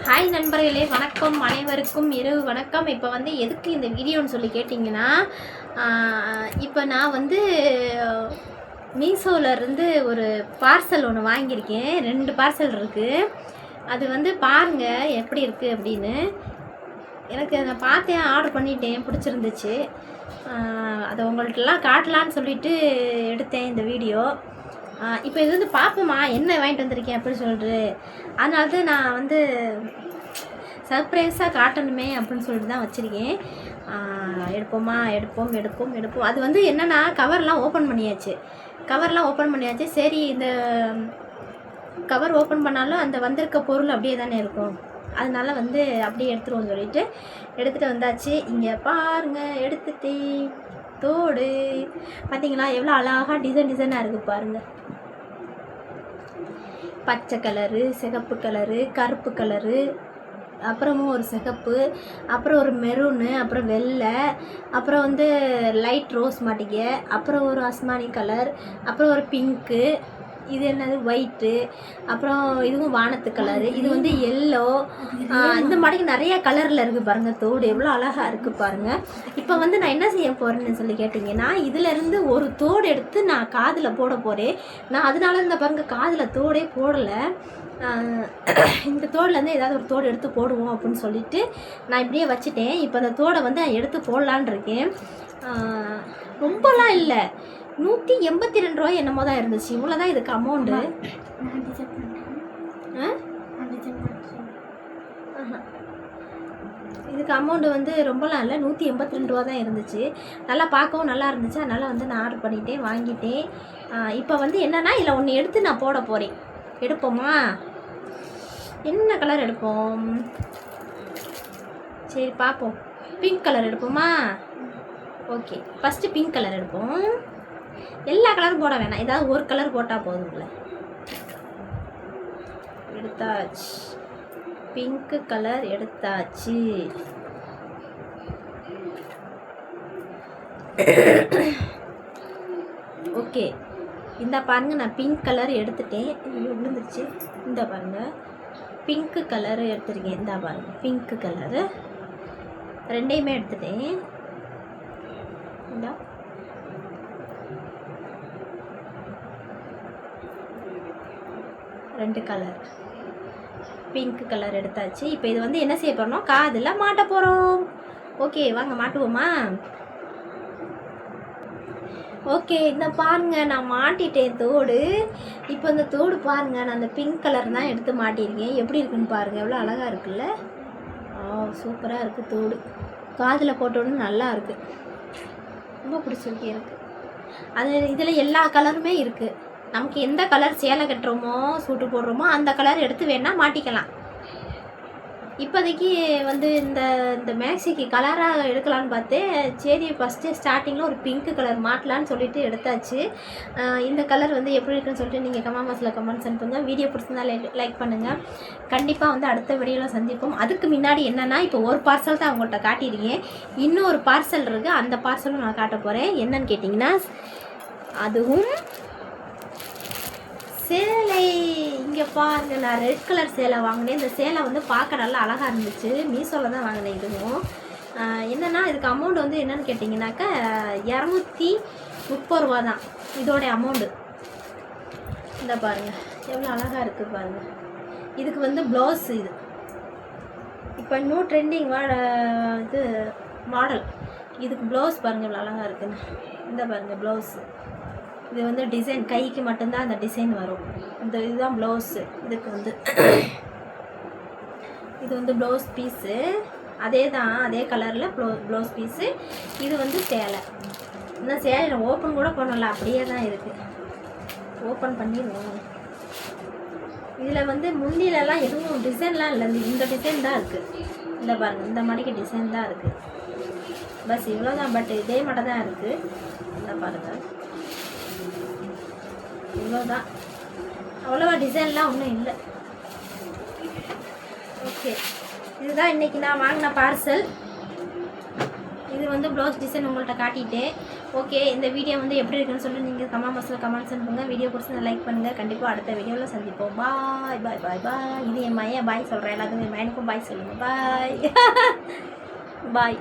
Hi நண்பர்களே, வணக்கம். அனைவருக்கும் இரவு வணக்கம். இப்போ வந்து எதுக்கு இந்த வீடியோன்னு சொல்லி கேட்டிங்கன்னா, இப்போ நான் வந்து மீஷோவிலேருந்து ஒரு பார்சல் ஒன்று வாங்கியிருக்கேன். 2 பார்சல் இருக்குது. அது வந்து பாருங்கள் எப்படி இருக்குது அப்படின்னு. எனக்கு அதை பார்த்தேன், ஆர்டர் பண்ணிட்டேன், பிடிச்சிருந்துச்சு. அதை உங்கள்கிட்டலாம் காட்டலான்னு சொல்லிட்டு எடுத்தேன் இந்த வீடியோ. இப்போ இது வந்து பார்ப்போமா என்ன வாங்கிட்டு வந்திருக்கேன் அப்படின்னு சொல்லிட்டு. அதனால தான் நான் வந்து சர்ப்ரைஸாக காட்டணுமே அப்படின்னு சொல்லிட்டு தான் வச்சுருக்கேன். எடுப்போம். அது வந்து என்னென்னா கவர்லாம் ஓப்பன் பண்ணியாச்சு. சரி, இந்த கவர் ஓப்பன் பண்ணாலும் அந்த வந்திருக்க பொருள் அப்படியே தானே இருக்கும். அதனால வந்து அப்படியே எடுத்துருவோம்னு சொல்லிட்டு எடுத்துகிட்டு வந்தாச்சு. இங்கே பாருங்கள், எடுத்துட்டேன். தோடு பார்த்தீங்களா எவ்வளோ அழகாக டிசைனாக இருக்குது பாருங்கள். பச்சை கலரு, சிகப்பு கலரு, கருப்பு கலரு, அப்புறமும் ஒரு சிகப்பு, அப்புறம் ஒரு மெரூனு, அப்புறம் வெள்ளை, அப்புறம் வந்து லைட் ரோஸ் மாட்டிக்க, அப்புறம் ஒரு அஸ்மானி கலர், அப்புறம் ஒரு பிங்க்கு, இது என்னது ஒயிட்டு, அப்புறம் இதுவும் வானத்து கலரு, இது வந்து எல்லோ. இந்த மாதிரி நிறைய கலரில் இருக்குது பாருங்கள். தோடு எவ்வளோ அழகாக இருக்குது பாருங்கள். இப்போ வந்து நான் என்ன செய்ய போகிறேன்னு சொல்லி கேட்டிங்கன்னா, இதிலேருந்து ஒரு தோடு எடுத்து நான் காதில் போட போகிறேன். நான் அதனால இந்த பாருங்கள் காதில் தோடே போடலை. இந்த தோடுலேருந்து ஏதாவது ஒரு தோடு எடுத்து போடுவோம் அப்படின்னு சொல்லிட்டு நான் இப்படியே வச்சுட்டேன். இப்போ அந்த தோடை வந்து நான் எடுத்து போடலான் இருக்கேன். ரொம்பலாம் இல்லை, 182 ரூபாய் என்னமோ தான் இருந்துச்சு. இவ்வளோ தான் இதுக்கு அமௌண்ட்டு. இதுக்கு அமௌண்ட்டு வந்து ரொம்பலாம் இல்லை, 182 ரூபா தான் இருந்துச்சு. நல்லா பார்க்கவும் நல்லா இருந்துச்சு. அதனால் வந்து நான் ஆர்டர் பண்ணிட்டேன், வாங்கிட்டேன். இப்போ வந்து என்னென்னா இதில் ஒன்று எடுத்து நான் போட போகிறேன். எடுப்போமா? என்ன கலர் எடுப்போம்? சரி பார்ப்போம். பிங்க் கலர் எடுப்போமா? ஓகே, ஃபஸ்ட்டு பிங்க் கலர் எடுப்போம். எல்லா கலரும் போட வேணாம், ஏதாவது ஒரு கலர் போட்டால் போதும்ல. எடுத்தாச்சு, பிங்க்கு கலர் எடுத்தாச்சு. ஓகே, இந்த பாருங்கள், நான் பிங்க் கலர் எடுத்துட்டேன். விழுந்துருச்சு. இந்த பாருங்கள், பிங்க்கு கலரு எடுத்துருக்கேன். இந்த பாருங்கள், பிங்க்கு கலரு ரெண்டையுமே எடுத்துட்டேன். இந்த 2 கலர் பிங்க் கலர் எடுத்தாச்சு. இப்போ இது வந்து என்ன செய்ய போகிறோம்? காதில் மாட்ட போகிறோம். ஓகே, வாங்க மாட்டுவோமா? ஓகே, இந்த பாருங்கள், நான் மாட்டிட்டேன் தோடு. இப்போ இந்த தோடு பாருங்கள், நான் அந்த பிங்க் கலர் தான் எடுத்து மாட்டியிருக்கேன். எப்படி இருக்குன்னு பாருங்கள், எவ்வளோ அழகாக இருக்குல்ல. சூப்பராக இருக்குது தோடு. காதில் போட்டோன்னு நல்லா இருக்குது, ரொம்ப பிடிச்சிருக்கு எனக்கு. அது இதில் எல்லா கலருமே இருக்குது. நமக்கு எந்த கலர் சேலை கட்டுறோமோ, சூட்டு போடுறோமோ அந்த கலர் எடுத்து வேணால் மாட்டிக்கலாம். இப்போதைக்கு வந்து இந்த மேக்ஸிக்கு கலராக எடுக்கலான்னு பார்த்தேன். சரி, ஃபஸ்ட்டு ஸ்டார்டிங்கில் ஒரு பிங்க்கு கலர் மாட்டலான்னு சொல்லிட்டு எடுத்தாச்சு. இந்த கலர் வந்து எப்படி இருக்குன்னு சொல்லிட்டு நீங்கள் கமெண்ட் பாக்ஸில் கமெண்ட்ஸ் அனுப்புங்க. வீடியோ பிடிச்சிருந்தா லைக் பண்ணுங்கள். கண்டிப்பாக வந்து அடுத்த வீடியோவில் சந்திப்போம். அதுக்கு முன்னாடி என்னென்னா, இப்போ ஒரு பார்சல் தான் அவங்கள்ட்ட காட்டியிருக்கேன். இன்னும் ஒரு பார்சல் இருக்குது. அந்த பார்சலும் நான் காட்ட போகிறேன். என்னன்னு கேட்டிங்கன்னா, அதுவும் சேலை. இங்கே பாருங்க, நான் ரெட் கலர் சேலை வாங்கினேன். இந்த சேலை வந்து பார்க்க நல்லா அழகாக இருந்துச்சு. மீஷோவில் தான் வாங்கினேன். இதுவும் என்னென்னா, இதுக்கு அமௌண்ட் வந்து என்னென்னு கேட்டிங்கனாக்கா 230 ரூபா தான் இதோடைய அமௌண்ட்டு. இந்த பாருங்கள் எவ்வளோ அழகாக இருக்குது பாருங்கள். இதுக்கு வந்து ப்ளவுஸ், இது இப்போ இன்னும் ட்ரெண்டிங் இது மாடல். இதுக்கு ப்ளவுஸ் பாருங்கள் எவ்வளோ அழகாக இருக்குன்னு. இந்த பாருங்கள் ப்ளவுஸு. இது வந்து டிசைன், கைக்கு மட்டும்தான் அந்த டிசைன் வரும். இதுதான் ப்ளவுஸு. இதுக்கு வந்து இது வந்து ப்ளவுஸ் பீஸு. அதே தான், அதே கலரில் ப்ளவுஸ் பீஸு. இது வந்து சேலை. இன்னும் சேலை ஓப்பன் கூட பண்ணல, அப்படியே தான் இருக்குது. ஓப்பன் பண்ணிடுவோம். இதில் வந்து முந்திலெல்லாம் எதுவும் டிசைன்லாம் இல்லை, இந்த டிசைன் தான் இருக்குது. இந்த பாருங்கள், இந்த மாதிரிக்கு டிசைன் தான் இருக்குது. பஸ் இவ்வளோதான். பட் இதே மட்டும் தான் இருக்குது. இந்த பாருங்கள், இவ்வளோதான். அவ்வளோவா டிசைன்லாம் ஒன்றும் இல்லை. ஓகே, இதுதான் இன்றைக்கி நான் வாங்கின பார்சல். இது வந்து ப்ளவுஸ் டிசைன் உங்கள்கிட்ட காட்டிட்டேன். ஓகே, இந்த வீடியோ வந்து எப்படி இருக்குன்னு சொல்லிட்டு நீங்கள் கமெண்ட் பாக்ஸில் கமெண்ட்ஸ் அனுப்புங்க. வீடியோ பிடிச்சி லைக் பண்ணுங்கள். கண்டிப்பாக அடுத்த வீடியோவில் சந்திப்போம். பாய் பாய் பாய் பாய். இது என் மையன் பாய் சொல்கிறேன். எல்லாத்துக்கும் என் மையனுக்கும் பாய் சொல்லுங்கள். பாய் பாய்.